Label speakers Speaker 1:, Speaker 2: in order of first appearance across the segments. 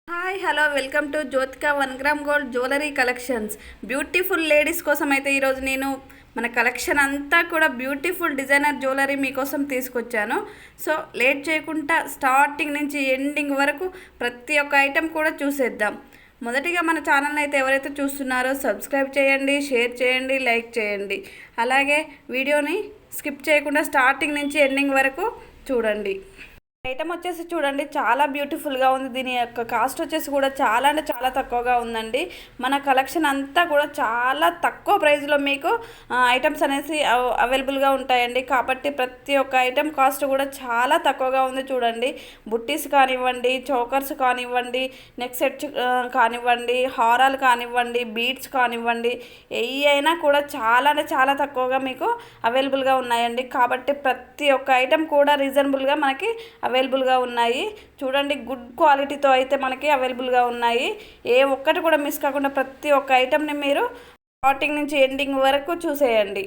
Speaker 1: Hi hello welcome to Jyothika 1 gram gold jewellery collections. Beautiful ladies కోసం అయితే ఈరోజు నేను మన కలెక్షన్ అంతా కూడా బ్యూటిఫుల్ డిజైనర్ జ్యువెలరీ మీకోసం తీసుకొచ్చాను. సో లేట్ చేయకుండా స్టార్టింగ్ నుంచి ఎండింగ్ వరకు ప్రతి ఒక్క ఐటెం కూడా చూసేద్దాం. మొదటిగా మన ఛానల్ని అయితే ఎవరైతే చూస్తున్నారో సబ్స్క్రైబ్ చేయండి, షేర్ చేయండి, లైక్ చేయండి. అలాగే వీడియోని స్కిప్ చేయకుండా స్టార్టింగ్ నుంచి ఎండింగ్ వరకు చూడండి. ఐటమ్ వచ్చేసి చూడండి, చాలా బ్యూటిఫుల్గా ఉంది. దీని యొక్క కాస్ట్ వచ్చేసి కూడా చాలా అంటే చాలా తక్కువగా ఉందండి. మన కలెక్షన్ అంతా కూడా చాలా తక్కువ ప్రైస్లో మీకు ఐటమ్స్ అనేసి అవైలబుల్గా ఉంటాయండి. కాబట్టి ప్రతి ఒక్క ఐటమ్ కాస్ట్ కూడా చాలా తక్కువగా ఉంది. చూడండి, బుట్టీస్ కానివ్వండి, చోకర్స్ కానివ్వండి, నెక్ సెట్ కానివ్వండి, హారాలు కానివ్వండి, బీడ్స్ కానివ్వండి, ఏ అయినా కూడా చాలా అంటే చాలా తక్కువగా మీకు అవైలబుల్గా ఉన్నాయండి. కాబట్టి ప్రతి ఒక్క ఐటమ్ కూడా రీజనబుల్గా మనకి అవైలబుల్గా ఉన్నాయి. చూడండి, గుడ్ క్వాలిటీతో అయితే మనకి అవైలబుల్గా ఉన్నాయి. ఏ ఒక్కటి కూడా మిస్ కాకుండా ప్రతి ఒక్క ఐటమ్ని మీరు స్టార్టింగ్ నుంచి ఎండింగ్ వరకు చూసేయండి.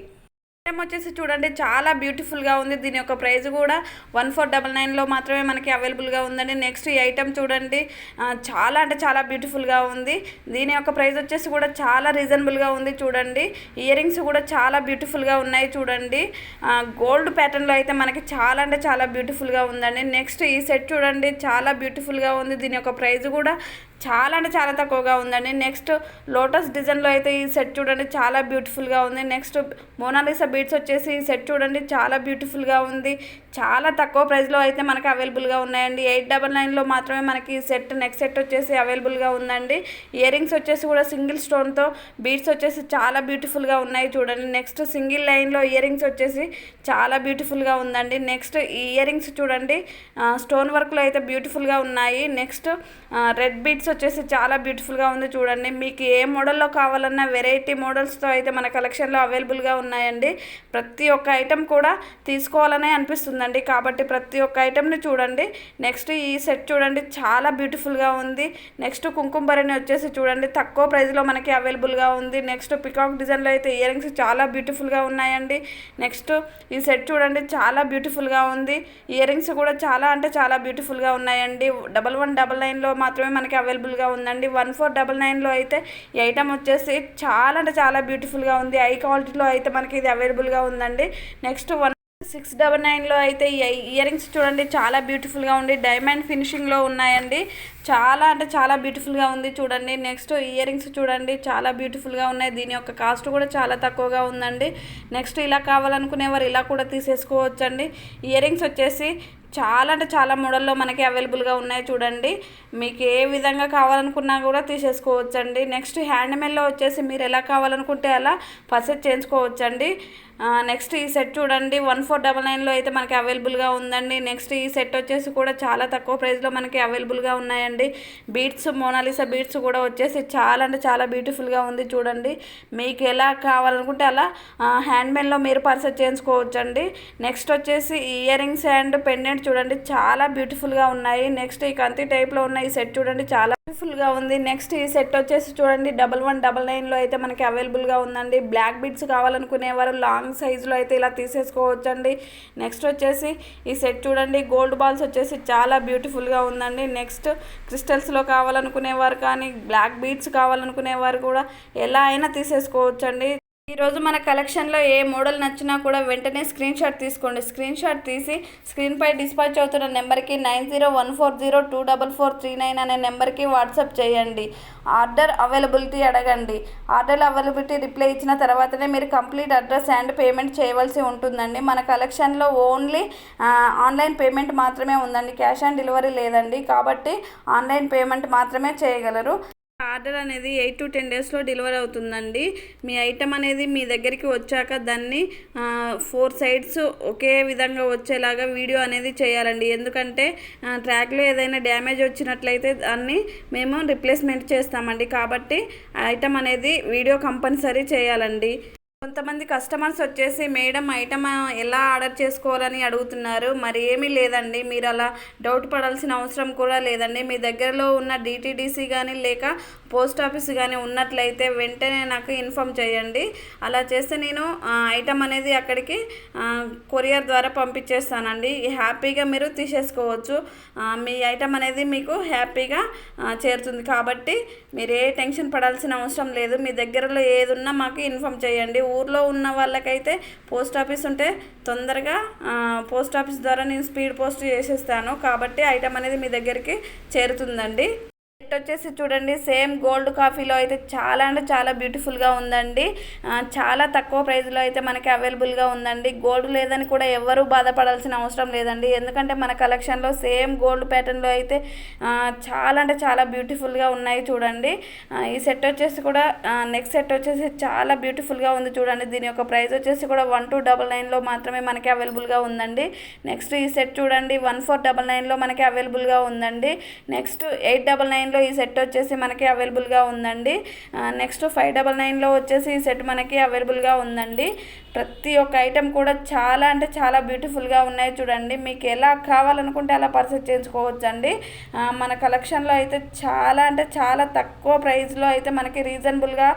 Speaker 1: ఐటమ్ వచ్చేసి చూడండి, చాలా బ్యూటిఫుల్గా ఉంది. దీని యొక్క ప్రైస్ కూడా 1499లో మాత్రమే మనకి అవైలబుల్గా ఉందండి. నెక్స్ట్ ఈ ఐటమ్ చూడండి, చాలా అంటే చాలా బ్యూటిఫుల్గా ఉంది. దీని యొక్క ప్రైస్ వచ్చేసి కూడా చాలా రీజనబుల్గా ఉంది. చూడండి, ఇయర్ రింగ్స్ కూడా చాలా బ్యూటిఫుల్గా ఉన్నాయి. చూడండి, గోల్డ్ ప్యాటర్న్లో అయితే మనకి చాలా అంటే చాలా బ్యూటిఫుల్గా ఉందండి. నెక్స్ట్ ఈ సెట్ చూడండి, చాలా బ్యూటిఫుల్గా ఉంది. దీని యొక్క ప్రైస్ కూడా చాలా అంటే చాలా తక్కువగా ఉందండి. నెక్స్ట్ లోటస్ డిజైన్లో అయితే ఈ సెట్ చూడండి, చాలా బ్యూటిఫుల్గా ఉంది. నెక్స్ట్ మోనాలిసా బీడ్స్ వచ్చేసి ఈ సెట్ చూడండి, చాలా బ్యూటిఫుల్గా ఉంది. చాలా తక్కువ ప్రైస్లో అయితే మనకి అవైలబుల్గా ఉన్నాయండి. 899లో మాత్రమే మనకి ఈ సెట్ నెక్ సెట్ వచ్చేసి అవైలబుల్గా ఉందండి. ఇయర్ రింగ్స్ వచ్చేసి కూడా సింగిల్ స్టోన్తో బీడ్స్ వచ్చేసి చాలా బ్యూటిఫుల్గా ఉన్నాయి. చూడండి, నెక్స్ట్ సింగిల్ లైన్లో ఇయర్ రింగ్స్ వచ్చేసి చాలా బ్యూటిఫుల్గా ఉందండి. నెక్స్ట్ ఈ ఇయర్ రింగ్స్ చూడండి, స్టోన్ వర్క్లో అయితే బ్యూటిఫుల్గా ఉన్నాయి. నెక్స్ట్ రెడ్ బీడ్స్ వచ్చేసి చాలా బ్యూటిఫుల్గా ఉంది. చూడండి, మీకు ఏ మోడల్లో కావాలన్నా వెరైటీ మోడల్స్తో అయితే మన కలెక్షన్లో అవైలబుల్గా ఉన్నాయండి. ప్రతి ఒక్క ఐటెం కూడా తీసుకోవాలనే అనిపిస్తుందండి. కాబట్టి ప్రతి ఒక్క ఐటెంని చూడండి. నెక్స్ట్ ఈ సెట్ చూడండి, చాలా బ్యూటిఫుల్గా ఉంది. నెక్స్ట్ కుంకుమ భరణి వచ్చేసి చూడండి, తక్కువ ప్రైస్లో మనకి అవైలబుల్గా ఉంది. నెక్స్ట్ పికాక్ డిజైన్లో అయితే ఇయర్ రింగ్స్ చాలా బ్యూటిఫుల్గా ఉన్నాయండి. నెక్స్ట్ ఈ సెట్ చూడండి, చాలా బ్యూటిఫుల్గా ఉంది. ఇయర్ రింగ్స్ కూడా చాలా అంటే చాలా బ్యూటిఫుల్గా ఉన్నాయండి. 1199లో మాత్రమే మనకి అవైలబుల్గా ఉందండి. 1499లో అయితే ఈ ఐటమ్ వచ్చేసి చాలా అంటే చాలా బ్యూటిఫుల్గా ఉంది. హై క్వాలిటీలో అయితే మనకి ఇది అవైలబుల్గా ఉందండి. నెక్స్ట్ 1699లో అయితే ఈ ఇయర్ రింగ్స్ చూడండి, చాలా బ్యూటిఫుల్గా ఉంది. డైమండ్ ఫినిషింగ్లో ఉన్నాయండి. చాలా అంటే చాలా బ్యూటిఫుల్గా ఉంది. చూడండి, నెక్స్ట్ ఇయర్ రింగ్స్ చూడండి, చాలా బ్యూటిఫుల్గా ఉన్నాయి. దీని యొక్క కాస్ట్ కూడా చాలా తక్కువగా ఉందండి. నెక్స్ట్ ఇలా కావాలనుకునేవారు ఇలా కూడా తీసేసుకోవచ్చండి. ఇయర్ రింగ్స్ వచ్చేసి చాలా అంటే చాలా మోడల్లో మనకి అవైలబుల్గా ఉన్నాయి. చూడండి, మీకు ఏ విధంగా కావాలనుకున్నా కూడా తీసేసుకోవచ్చండి. నెక్స్ట్ హ్యాండ్మేడ్లో వచ్చేసి మీరు ఎలా కావాలనుకుంటే అలా పర్చేస్ చేయించుకోవచ్చండి. నెక్స్ట్ ఈ సెట్ చూడండి, 1499లో అయితే మనకి అవైలబుల్గా ఉందండి. నెక్స్ట్ ఈ సెట్ వచ్చేసి కూడా చాలా తక్కువ ప్రైస్లో మనకి అవైలబుల్గా ఉన్నాయండి. బీడ్స్, మోనాలిసా బీడ్స్ కూడా వచ్చేసి చాలా అంటే చాలా బ్యూటిఫుల్గా ఉంది. చూడండి, మీకు ఎలా కావాలనుకుంటే అలా హ్యాండ్మేడ్లో మీరు పర్చేస్ చేయించుకోవచ్చండి. నెక్స్ట్ వచ్చేసి ఇయర్ రింగ్స్ అండ్ పెండెంట్ చూడండి, చాలా బ్యూటిఫుల్గా ఉన్నాయి. నెక్స్ట్ ఈ కంతి టైప్లో ఉన్న ఈ సెట్ చూడండి, చాలా బ్యూటిఫుల్గా ఉంది. నెక్స్ట్ ఈ సెట్ వచ్చేసి చూడండి, 1199లో అయితే మనకి అవైలబుల్గా ఉందండి. బ్లాక్ బీడ్స్ కావాలనుకునేవారు లాంగ్ సైజులో అయితే ఇలా తీసేసుకోవచ్చండి. నెక్స్ట్ వచ్చేసి ఈ సెట్ చూడండి, గోల్డ్ బాల్స్ వచ్చేసి చాలా బ్యూటిఫుల్గా ఉందండి. నెక్స్ట్ క్రిస్టల్స్లో కావాలనుకునేవారు కానీ బ్లాక్ బీడ్స్ కావాలనుకునేవారు కూడా ఎలా అయినా తీసేసుకోవచ్చండి. ఈరోజు మన కలెక్షన్లో ఏ మోడల్ నచ్చినా కూడా వెంటనే స్క్రీన్ షాట్ తీసుకోండి. స్క్రీన్ షాట్ తీసి స్క్రీన్పై డిస్పాచ్ అవుతున్న నెంబర్కి 9014024439 అనే నెంబర్కి వాట్సాప్ చేయండి. ఆర్డర్ అవైలబిలిటీ అడగండి. ఆర్డర్ అవైలబిలిటీ రిప్లై ఇచ్చిన తర్వాతనే మీరు కంప్లీట్ అడ్రస్ అండ్ పేమెంట్ చేయవలసి ఉంటుందండి. మన కలెక్షన్లో ఓన్లీ ఆన్లైన్ పేమెంట్ మాత్రమే ఉందండి. క్యాష్ ఆన్ డెలివరీ లేదండి. కాబట్టి ఆన్లైన్ పేమెంట్ మాత్రమే చేయగలరు. ఆర్డర్ అనేది 8 to 10 డేస్లో డెలివరీ అవుతుందండి. మీ ఐటమ్ అనేది మీ దగ్గరికి వచ్చాక దాన్ని 4 సైడ్స్ ఒకే విధంగా వచ్చేలాగా వీడియో అనేది చేయాలండి. ఎందుకంటే ట్రాక్లో ఏదైనా డ్యామేజ్ వచ్చినట్లయితే దాన్ని మేము రిప్లేస్మెంట్ చేస్తామండి. కాబట్టి ఐటమ్ అనేది వీడియో కంపల్సరీ చేయాలండి. కొంతమంది కస్టమర్స్ వచ్చేసి మేడం ఐటమ్ ఎలా ఆర్డర్ చేసుకోవాలని అడుగుతున్నారు. మరి ఏమీ లేదండి, మీరు అలా డౌట్ పడాల్సిన అవసరం కూడా లేదండి. మీ దగ్గరలో ఉన్న డిటీడీసీ కానీ లేక పోస్ట్ ఆఫీస్ కానీ ఉన్నట్లయితే వెంటనే నాకు ఇన్ఫామ్ చేయండి. అలా చేస్తే నేను ఐటమ్ అనేది అక్కడికి కొరియర్ ద్వారా పంపించేస్తానండి. హ్యాపీగా మీరు తీసేసుకోవచ్చు. మీ ఐటమ్ అనేది మీకు హ్యాపీగా చేరుతుంది. కాబట్టి మీరు ఏ టెన్షన్ పడాల్సిన అవసరం లేదు. మీ దగ్గరలో ఏది ఉన్నా మాకు ఇన్ఫామ్ చేయండి. ఊర్లో ఉన్న వాళ్ళకైతే పోస్ట్ ఆఫీస్ ఉంటే తొందరగా పోస్ట్ ఆఫీస్ ద్వారా నేను స్పీడ్ పోస్ట్ చేసేస్తాను. కాబట్టి ఐటమ్ అనేది మీ దగ్గరికి చేరుతుందండి. సెట్ వచ్చేసి చూడండి, సేమ్ గోల్డ్ కాఫీలో అయితే చాలా అంటే చాలా బ్యూటిఫుల్గా ఉందండి. చాలా తక్కువ ప్రైస్లో అయితే మనకి అవైలబుల్గా ఉందండి. గోల్డ్ లేదని కూడా ఎవరు బాధపడాల్సిన అవసరం లేదండి. ఎందుకంటే మన కలెక్షన్లో సేమ్ గోల్డ్ ప్యాటర్న్లో అయితే చాలా అంటే చాలా బ్యూటిఫుల్గా ఉన్నాయి చూడండి. ఈ సెట్ వచ్చేసి కూడా నెక్స్ట్ సెట్ వచ్చేసి చాలా బ్యూటిఫుల్గా ఉంది చూడండి. దీని యొక్క ప్రైస్ వచ్చేసి కూడా 1299లో మాత్రమే మనకి అవైలబుల్గా ఉందండి. నెక్స్ట్ ఈ సెట్ చూడండి 1499లో మనకి అవైలబుల్గా ఉందండి. నెక్స్ట్ 899లో ఈ సెట్ వచ్చేసి మనకి అవైలబుల్గా ఉందండి. నెక్స్ట్ 599లో వచ్చేసి ఈ సెట్ మనకి అవైలబుల్గా ఉందండి. ప్రతి ఒక్క ఐటెం కూడా చాలా అంటే చాలా బ్యూటిఫుల్గా ఉన్నాయి చూడండి. మీకు ఎలా కావాలనుకుంటే అలా పర్చేస్ చేసుకోవచ్చండి. మన కలెక్షన్లో అయితే చాలా అంటే చాలా తక్కువ ప్రైస్లో అయితే మనకి రీజనబుల్గా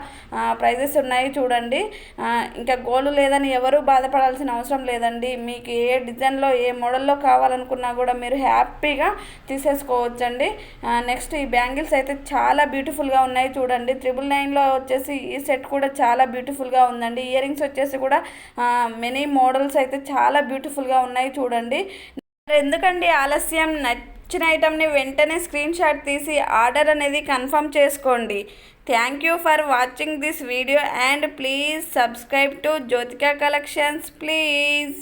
Speaker 1: ప్రైజెస్ ఉన్నాయి చూడండి. ఇంకా గోల్డ్ లేదని ఎవరు బాధపడాల్సిన అవసరం లేదండి. మీకు ఏ డిజైన్లో ఏ మోడల్లో కావాలనుకున్నా కూడా మీరు హ్యాపీగా తీసేసుకోవచ్చండి. నెక్స్ట్ ఈ బ్యాంగిల్స్ అయితే చాలా బ్యూటిఫుల్గా ఉన్నాయి చూడండి. 999లో వచ్చేసి ఈ సెట్ కూడా చాలా బ్యూటిఫుల్గా ఉందండి. ఇయర్ రింగ్స్ వచ్చేసి కూడా మెనీ మోడల్స్ అయితే చాలా బ్యూటిఫుల్గా ఉన్నాయి చూడండి. ఎందుకండి ఆలస్యం, నచ్చిన ఐటమ్ని వెంటనే స్క్రీన్ షాట్ తీసి ఆర్డర్ అనేది కన్ఫర్మ్ చేసుకోండి. Thank you for watching this video and please subscribe to Jyothika collections please.